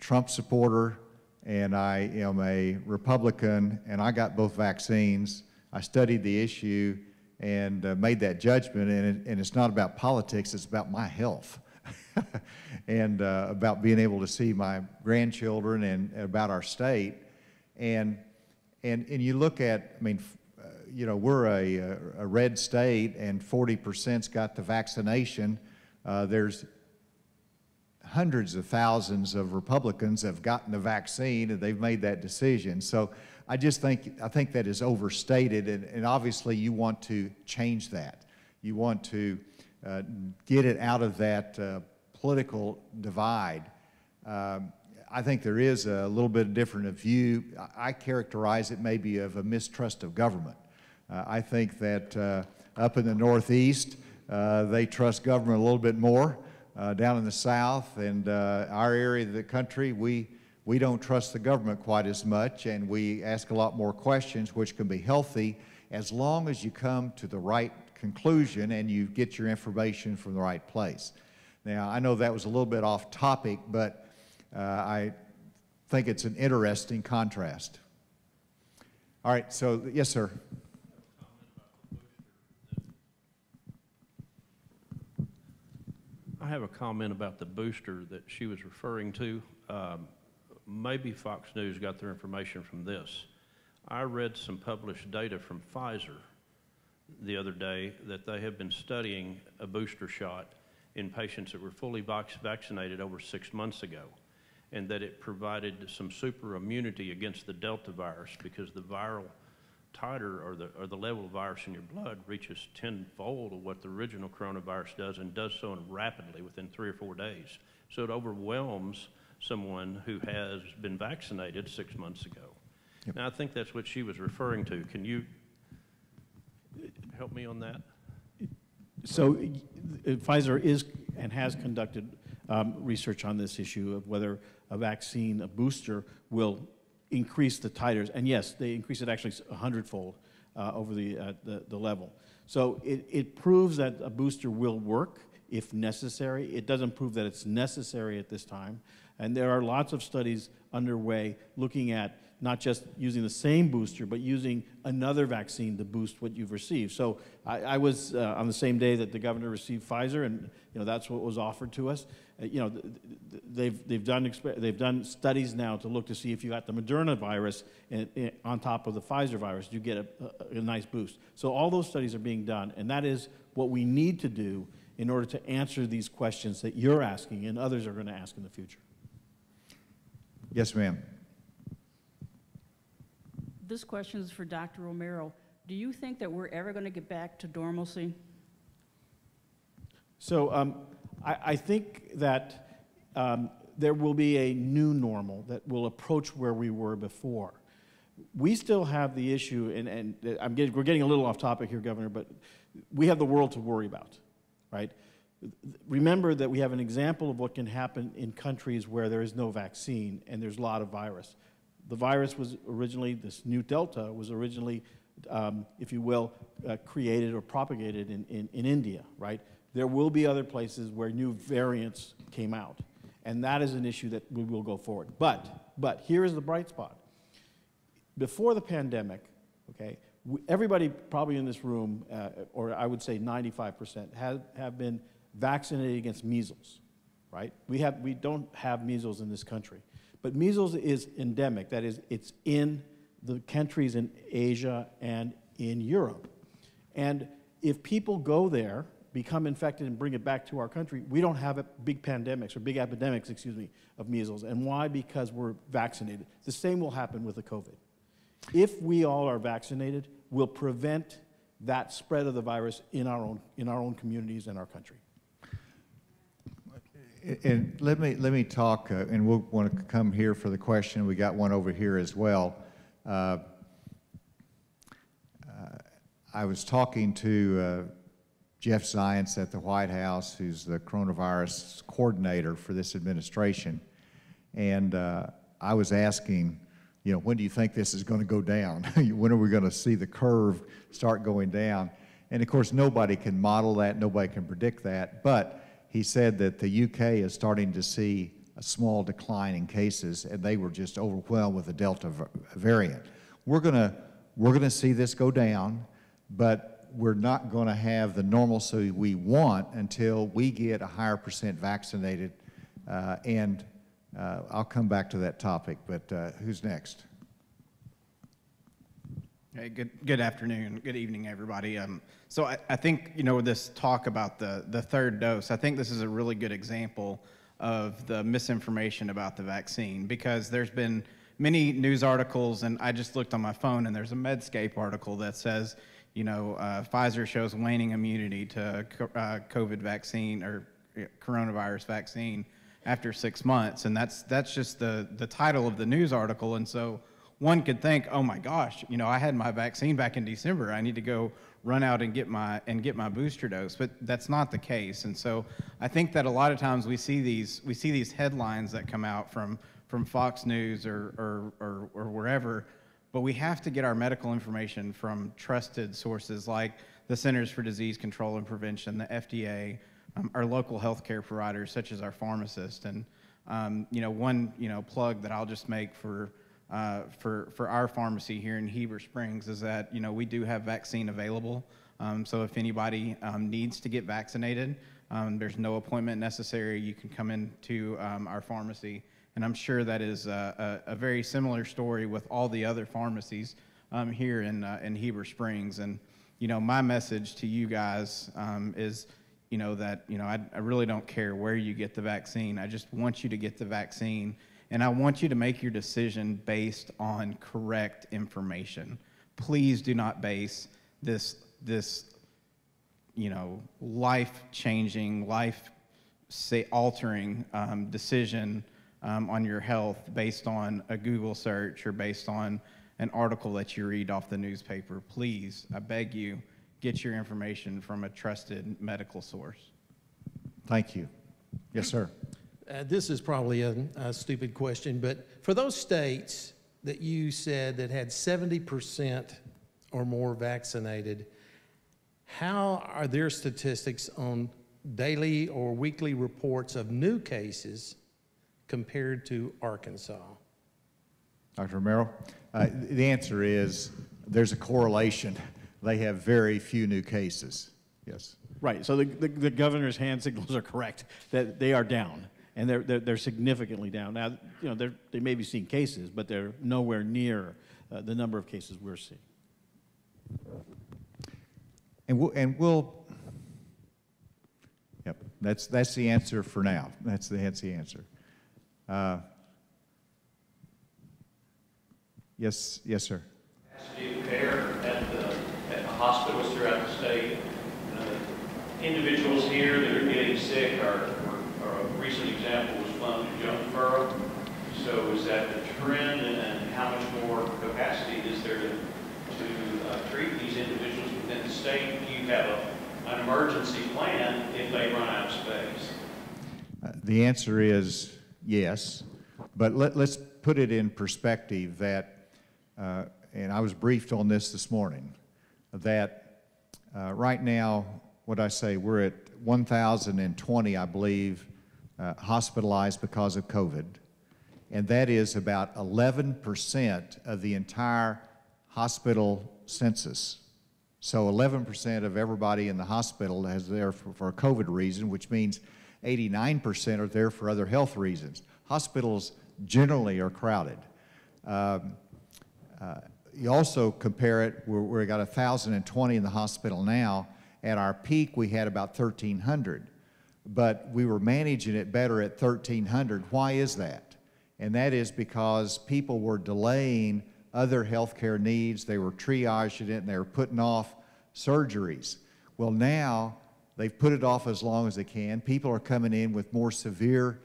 Trump supporter and I am a Republican, and I got both vaccines. I studied the issue and made that judgment, and it's not about politics, it's about my health and about being able to see my grandchildren and about our state. And you look at, I mean, you know, we're a red state and 40%'s got the vaccination. There's hundreds of thousands of Republicans have gotten the vaccine and they've made that decision. So I think that is overstated, and obviously you want to change that. You want to get it out of that political divide. I think there is a little bit different of view. I characterize it maybe of a mistrust of government. I think that up in the Northeast, they trust government a little bit more. Down in the South and our area of the country, we don't trust the government quite as much, and we ask a lot more questions, which can be healthy as long as you come to the right conclusion and you get your information from the right place. Now, I know that was a little bit off topic, but I think it's an interesting contrast. All right, so yes, sir. I have a comment about the booster that she was referring to. Maybe Fox News got their information from this. I read some published data from Pfizer the other day that they have been studying a booster shot in patients that were fully vaccinated over 6 months ago, and that it provided some super immunity against the Delta virus because the viral titer or the level of virus in your blood reaches tenfold of what the original coronavirus does, and does so rapidly within 3 or 4 days. So it overwhelms someone who has been vaccinated 6 months ago. Yep. Now, I think that's what she was referring to. Can you help me on that? So Pfizer is and has conducted research on this issue of whether a vaccine, a booster, will increase the titers. And yes, they increase it actually 100-fold over the level. So it proves that a booster will work if necessary. It doesn't prove that it's necessary at this time. And there are lots of studies underway looking at not just using the same booster, but using another vaccine to boost what you've received. So I was on the same day that the governor received Pfizer, and that's what was offered to us. They've done studies now to look to see if you got the Moderna virus on top of the Pfizer virus, you get a nice boost. So all those studies are being done, and that is what we need to do in order to answer these questions that you're asking and others are going to ask in the future. Yes, ma'am. This question is for Dr. Romero. Do you think that we're ever going to get back to normalcy? So I think that there will be a new normal that will approach where we were before. We still have the issue, and we're getting a little off topic here, Governor, but we have the world to worry about, right? Remember that we have an example of what can happen in countries where there is no vaccine and there's a lot of virus. The virus was originally, this new Delta was originally, if you will, created or propagated in India, right? There will be other places where new variants came out, and that is an issue that we will go forward. But here is the bright spot. Before the pandemic, okay, everybody probably in this room, or I would say 95%, have been vaccinated against measles, right? We don't have measles in this country. But measles is endemic. That is, it's in the countries in Asia and in Europe. And if people go there, become infected, and bring it back to our country, we don't have big pandemics, or big epidemics, excuse me, of measles. And why? Because we're vaccinated. The same will happen with the COVID. If we all are vaccinated, we'll prevent that spread of the virus in our own communities and our country. And let me talk, and we'll want to come here for the question. We got one over here as well. I was talking to Jeff Zients at the White House, who's the coronavirus coordinator for this administration. And I was asking, you know, when do you think this is going to go down? When are we going to see the curve start going down? And of course, nobody can model that, nobody can predict that, but he said that the UK is starting to see a small decline in cases, and they were just overwhelmed with the Delta variant. We're gonna see this go down, but we're not gonna have the normalcy we want until we get a higher percent vaccinated, and I'll come back to that topic, but who's next? Hey, good afternoon, good evening, everybody. So I think, you know, this talk about the third dose, I think this is a really good example of the misinformation about the vaccine, because there's been many news articles, and I just looked on my phone, and there's a Medscape article that says, you know, Pfizer shows waning immunity to COVID vaccine or coronavirus vaccine after 6 months, and that's just the title of the news article. And so one could think, oh my gosh, you know, I had my vaccine back in December, I need to go run out and get my booster dose, but that's not the case. And so I think that a lot of times we see these headlines that come out from Fox News or wherever, but we have to get our medical information from trusted sources like the Centers for Disease Control and Prevention, the FDA, our local healthcare providers such as our pharmacists. And you know, one plug that I'll just make for our pharmacy here in Heber Springs is that, you know, we do have vaccine available. So if anybody needs to get vaccinated, there's no appointment necessary. You can come into our pharmacy. And I'm sure that is a very similar story with all the other pharmacies here in Heber Springs. And, you know, my message to you guys is, you know, that, you know, I really don't care where you get the vaccine. I just want you to get the vaccine. And I want you to make your decision based on correct information. Please do not base this you know, life-changing, life-altering decision on your health based on a Google search or based on an article that you read off the newspaper. Please, I beg you, get your information from a trusted medical source. Thank you. Yes, sir. This is probably a stupid question, but for those states that you said that had 70% or more vaccinated, how are their statistics on daily or weekly reports of new cases compared to Arkansas? Dr. Romero? The answer is there's a correlation. They have very few new cases. Yes. Right. So the governor's hand signals are correct, that they are down. And they're significantly down. Now, you know, they may be seeing cases, but they're nowhere near the number of cases we're seeing. And we'll yep, that's the answer for now. That's the answer. Yes, sir. Capacity of care at the hospitals throughout the state. Individuals here that are getting sick are a recent example was flown to Jonesboro. So is that the trend, and how much more capacity is there to treat these individuals within the state? Do you have an emergency plan if they run out of space? The answer is yes, but let's put it in perspective that, and I was briefed on this morning, that right now, what I say, we're at 1,020, I believe, hospitalized because of COVID, and that is about 11% of the entire hospital census. So 11% of everybody in the hospital is there for a COVID reason, which means 89% are there for other health reasons. Hospitals generally are crowded. You also compare it, we've got 1,020 in the hospital now. At our peak, we had about 1,300, but we were managing it better at 1,300. Why is that? And that is because people were delaying other healthcare needs. They were triaging it, and they were putting off surgeries. Well, now they've put it off as long as they can. People are coming in with more severe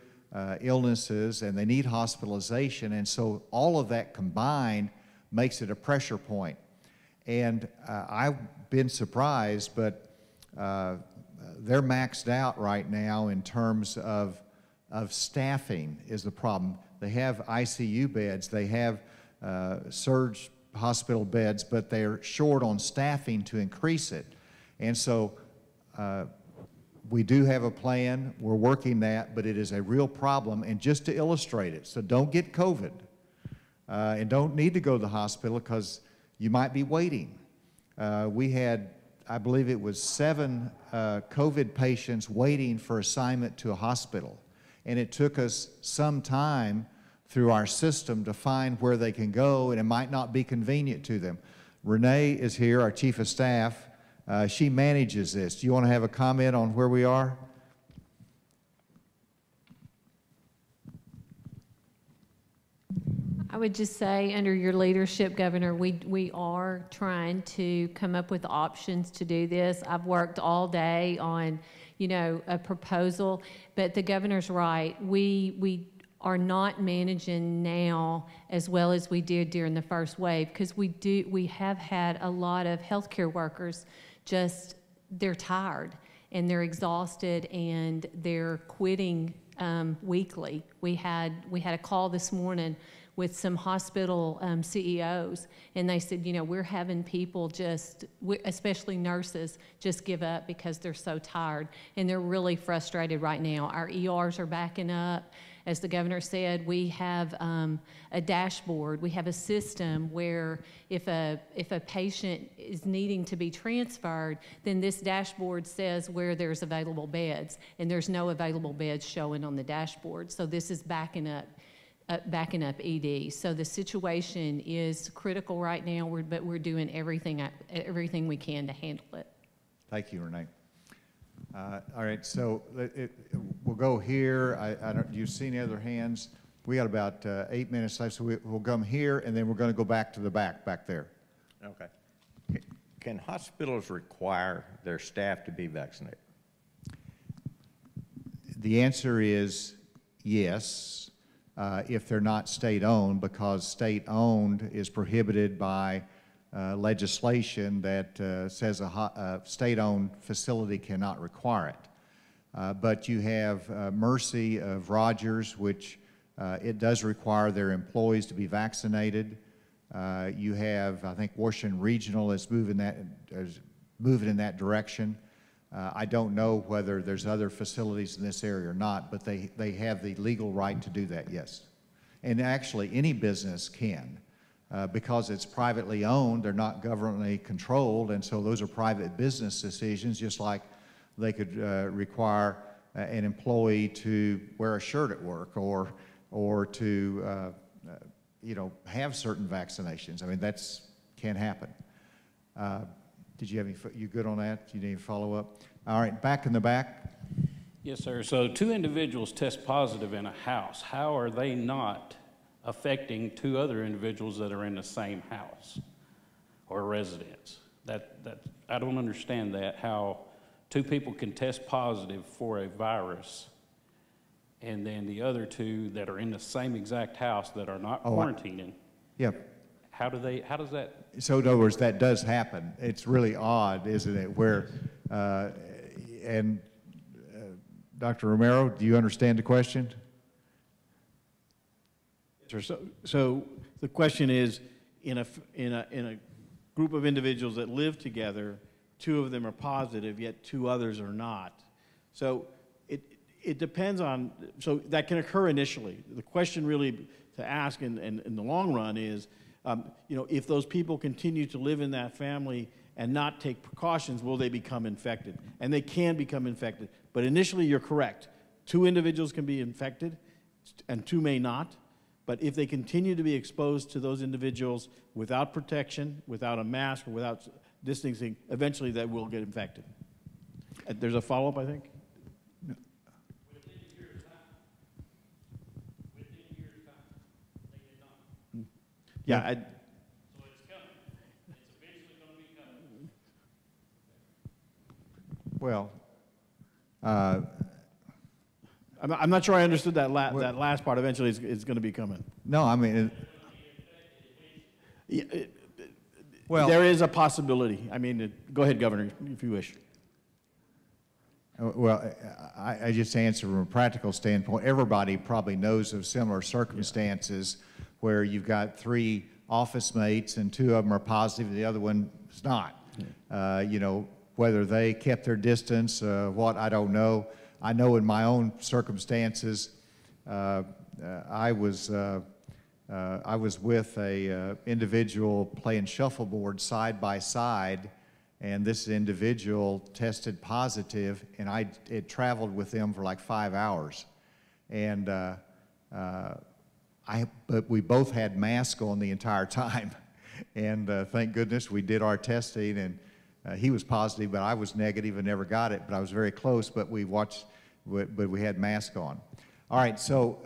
illnesses, and they need hospitalization, and so all of that combined makes it a pressure point. And I've been surprised, but they're maxed out right now in terms of staffing is the problem. They have ICU beds, they have surge hospital beds, but they're short on staffing to increase it. And so we do have a plan, we're working that, but it is a real problem. And just to illustrate it, so don't get COVID and don't need to go to the hospital because you might be waiting. We had, I believe it was 7 COVID patients waiting for assignment to a hospital. And it took us some time through our system to find where they can go, and it might not be convenient to them. Renee is here, our Chief of Staff. She manages this. Do you want to have a comment on where we are? I would just say, under your leadership, Governor, we are trying to come up with options to do this. I've worked all day on, you know, a proposal, but the Governor's right. We are not managing now as well as we did during the first wave, because we have had a lot of healthcare workers just, they're tired and they're exhausted and they're quitting weekly. We had a call this morning with some hospital CEOs, and they said, you know, we're having people just, especially nurses, just give up because they're so tired, and they're really frustrated right now. Our ERs are backing up. As the Governor said, we have a dashboard. We have a system where if a patient is needing to be transferred, then this dashboard says where there's available beds, and there's no available beds showing on the dashboard. So this is backing up ED. So the situation is critical right now, but we're doing everything we can to handle it. Thank you, Renee. All right, so we'll go here. Do you see any other hands? We got about 8 minutes left, so we'll come here, and then we're going to go back to the back there. Okay. Can hospitals require their staff to be vaccinated? The answer is yes, if they're not state-owned, because state-owned is prohibited by legislation that says a state-owned facility cannot require it. But you have Mercy of Rogers, which it does require their employees to be vaccinated. You have, I think, Washington Regional is moving in that direction. I don't know whether there's other facilities in this area or not, but they have the legal right to do that, yes. And actually, any business can. Because it's privately owned, they're not governmentally controlled, and so those are private business decisions, just like they could require an employee to wear a shirt at work or to you know, have certain vaccinations. I mean, can happen. Did you have any, you good on that? You need any follow up? All right, back in the back. Yes, sir. So 2 individuals test positive in a house. How are they not affecting 2 other individuals that are in the same house or residence? I don't understand that, how 2 people can test positive for a virus and then the other 2 that are in the same exact house that are not quarantining. Yep. How does that? So in other words, that does happen. It's really odd, isn't it? Where, Dr. Romero, do you understand the question? So the question is, in a group of individuals that live together, 2 of them are positive, yet 2 others are not. So it depends on, so that can occur initially. The question really to ask in the long run is, you know, if those people continue to live in that family and not take precautions, will they become infected? And they can become infected. But initially, you're correct. 2 individuals can be infected, and 2 may not. But if they continue to be exposed to those individuals without protection, without a mask, or without distancing, eventually they will get infected. There's a follow-up, I think? No. Within a year's time. Within a year's time. They did not. Yeah. So it's coming. It's eventually going to be coming. Well, I'm not sure I understood that last part. Eventually, it's going to be coming. No, I mean, well, there is a possibility. I mean, go ahead, Governor, if you wish. Well, I just answer from a practical standpoint. Everybody probably knows of similar circumstances where you've got 3 office mates and 2 of them are positive and the other one is not. You know, whether they kept their distance, what, I don't know. I know in my own circumstances, I was with a individual playing shuffleboard side by side, and this individual tested positive, and I had traveled with them for like 5 hours. And but we both had masks on the entire time. And thank goodness we did our testing, and he was positive, but I was negative and never got it, but I was very close, but we had masks on. All right, so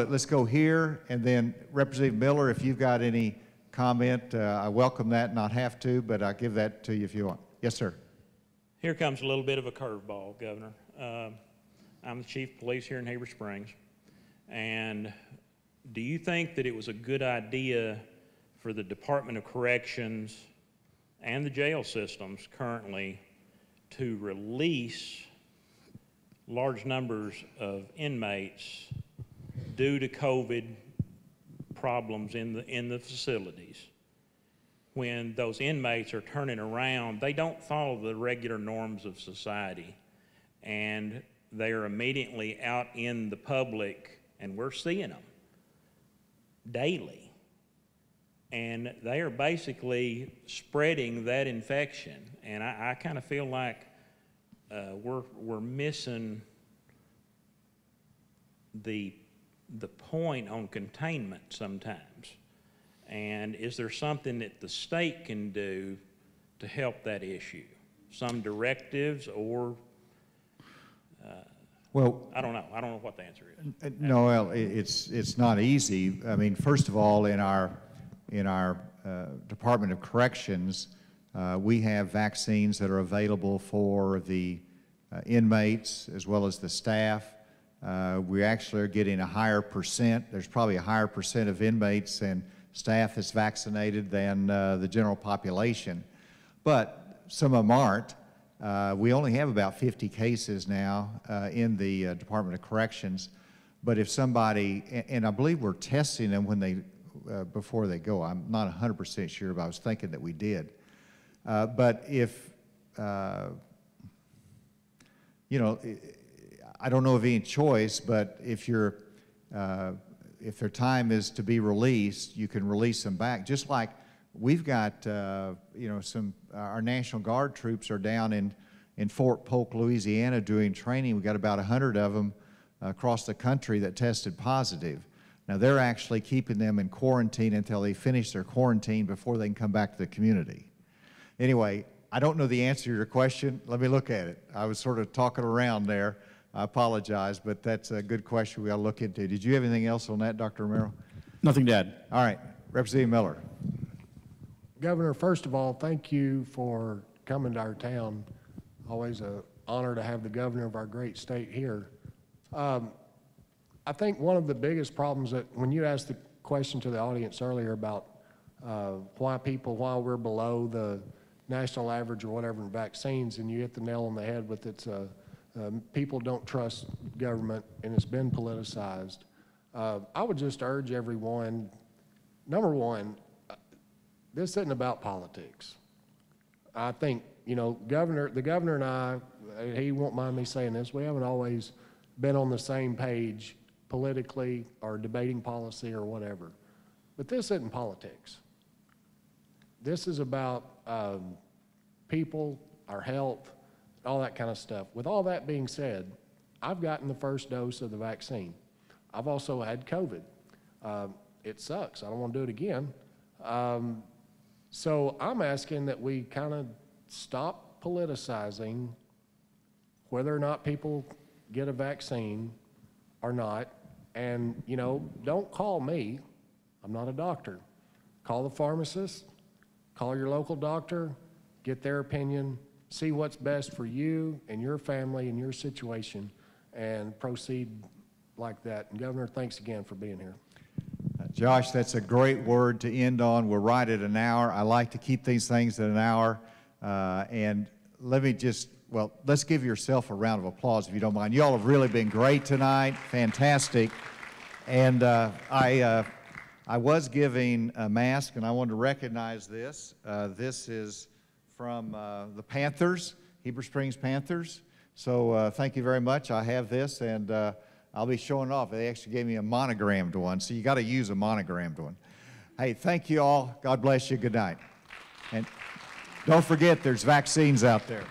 let's go here, and then Representative Miller, if you've got any comment, I welcome that, not have to, but I'll give that to you if you want. Yes, sir. Here comes a little bit of a curveball, Governor. I'm the chief of police here in Heber Springs, and do you think that it was a good idea for the Department of Corrections and the jail systems currently to release large numbers of inmates due to COVID problems in the facilities? When those inmates are turning around, they don't follow the regular norms of society, and they are immediately out in the public, and we're seeing them daily, and they are basically spreading that infection. And I kind of feel like we're missing the point on containment sometimes. And is there something that the state can do to help that issue? Some directives, or well, I don't know. I don't know what the answer is. No, well, it's not easy. I mean, first of all, in our Department of Corrections, we have vaccines that are available for the inmates as well as the staff. We actually are getting a higher percent. There's probably a higher percent of inmates and staff that's vaccinated than the general population. But some of them aren't. We only have about 50 cases now in the Department of Corrections. But if somebody, and I believe we're testing them when they, before they go. I'm not 100% sure, but I was thinking that we did. But if, you know, I don't know of any choice, but if you're, if their time is to be released, you can release them back. Just like we've got, you know, our National Guard troops are down in Fort Polk, Louisiana doing training. We've got about 100 of them across the country that tested positive. Now they're actually keeping them in quarantine until they finish their quarantine before they can come back to the community. Anyway, I don't know the answer to your question. Let me look at it. I was sort of talking around there. I apologize, but that's a good question we ought to look into. Did you have anything else on that, Dr. Romero? Nothing to add. All right, Representative Miller. Governor, first of all, thank you for coming to our town. Always an honor to have the governor of our great state here. I think one of the biggest problems that when you asked the question to the audience earlier about why we're below the national average or whatever in vaccines, and you hit the nail on the head with it's people don't trust government and it's been politicized. I would just urge everyone, number one, this isn't about politics. I think, you know, the governor and I, he won't mind me saying this, we haven't always been on the same page politically or debating policy or whatever. But this isn't politics. This is about people, our health, all that kind of stuff. With all that being said, I've gotten the first dose of the vaccine. I've also had COVID. It sucks. I don't want to do it again. So I'm asking that we kind of stop politicizing whether or not people get a vaccine or not. And, you know, don't call me. I'm not a doctor. Call the pharmacist, call your local doctor, get their opinion, see what's best for you and your family and your situation, and proceed like that. And Governor, thanks again for being here. Josh, that's a great word to end on. We're right at an hour. I like to keep these things at an hour. And let me just well, let's give yourself a round of applause if you don't mind. You all have really been great tonight, fantastic. And I was giving a mask, and I wanted to recognize this. This is from the Panthers, Heber Springs Panthers. So thank you very much. I have this, and I'll be showing it off. They actually gave me a monogrammed one, so you got to use a monogrammed one. Hey, thank you all. God bless you. Good night. And don't forget, there's vaccines out there.